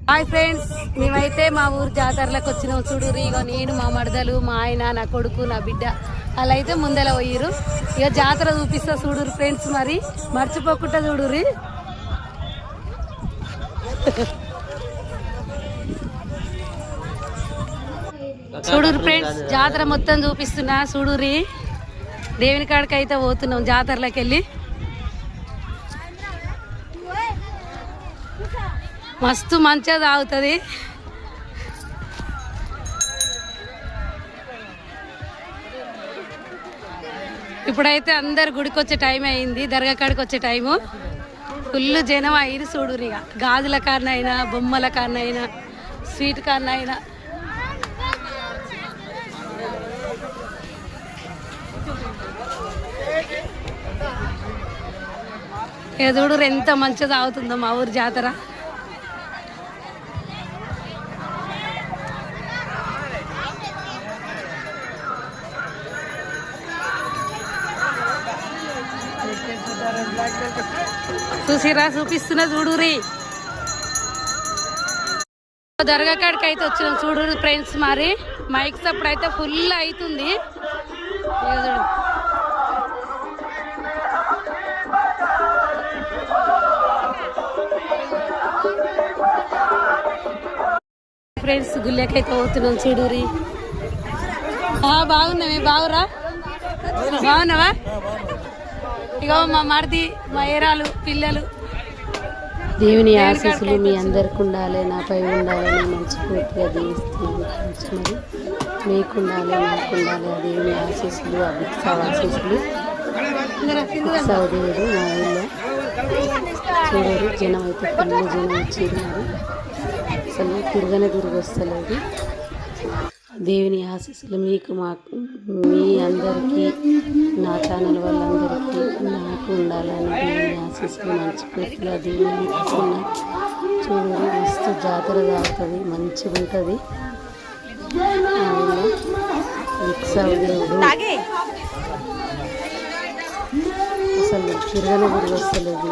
Hi friends, మేమైతే మా ఊరు జాతరలకు వచ్చినాం. చూడుర్రి, ఇక నేను, మా మరదలు, మా ఆయన, నా కొడుకు, నా బిడ్డ అలా అయితే ముందర పోయిర్రు. ఇక జాతర చూపిస్తా చూడుర్రి ఫ్రెండ్స్, మరి మర్చిపోకుండా చూడుర్రి. చూడుర్రి ఫ్రెండ్స్, జాతర మొత్తం చూపిస్తున్నా చూడుర్రి. దేవుని కాడికి అయితే పోతున్నాం జాతరలోకి వెళ్ళి. మస్తు మంచిగా తాగుతుంది. ఇప్పుడైతే అందరు గుడికి వచ్చే టైం అయింది, దర్గా కాడికి వచ్చే టైము. ఫుల్ జనం అయ్యి చూడుర్రి. ఇక గాజుల కారణైనా, బొమ్మల కారణైనా, స్వీట్ కారణైనా. చూడుర్రి ఎంత మంచిగా తాగుతుందో మా ఊరు జాతర. చూసిరా, చూపిస్తున్నా చూడుర్రి. దర్గా కాడికి అయితే వచ్చినాం చూడుర్రి ఫ్రెండ్స్. మరి మైక్ సప్పుడు అయితే ఫుల్ అవుతుంది. ఫ్రెండ్స్, గుళ్ళకైతే పోతున్నాం చూడుర్రి. బాగున్నామే, బాగురా, బాగున్నావా? ఇగో మా మరిది, మా ఏరాలు, పిల్లలు. దేవుని ఆశీస్సులు మీ అందరికి ఉండాలి, నాపై ఉండాలని మనస్ఫూర్తిగా దీవిస్తున్నాను. మరి మీకుండాలి, నాకుండాలి ఆ దేవుని ఆశీస్సులు, ఆ భిక్షావ ఆశీస్సులు. భిక్షావ దేవుడు మా ఊళ్ళో చూడరు. జనం అయితే ఫుల్ జనం వచ్చేది. మరి అసలు తిరగనే తిరిగి వస్తలేదు. దేవుని ఆశీస్సులు మీకు, మాకు, మీ అందరికీ, నా ఛానల్ వాళ్ళందరికీ నాకు ఉండాలని దేవుని ఆశీస్సులు మనస్ఫూర్తిగా దేవుని ఇస్తున్నా. చూడండి, మస్తు జాతర తాగుతుంది, మంచిగా ఉంటుంది. విక్సావు దేవుడు అసలు తిరగనే తిరిగి వస్తలేదు.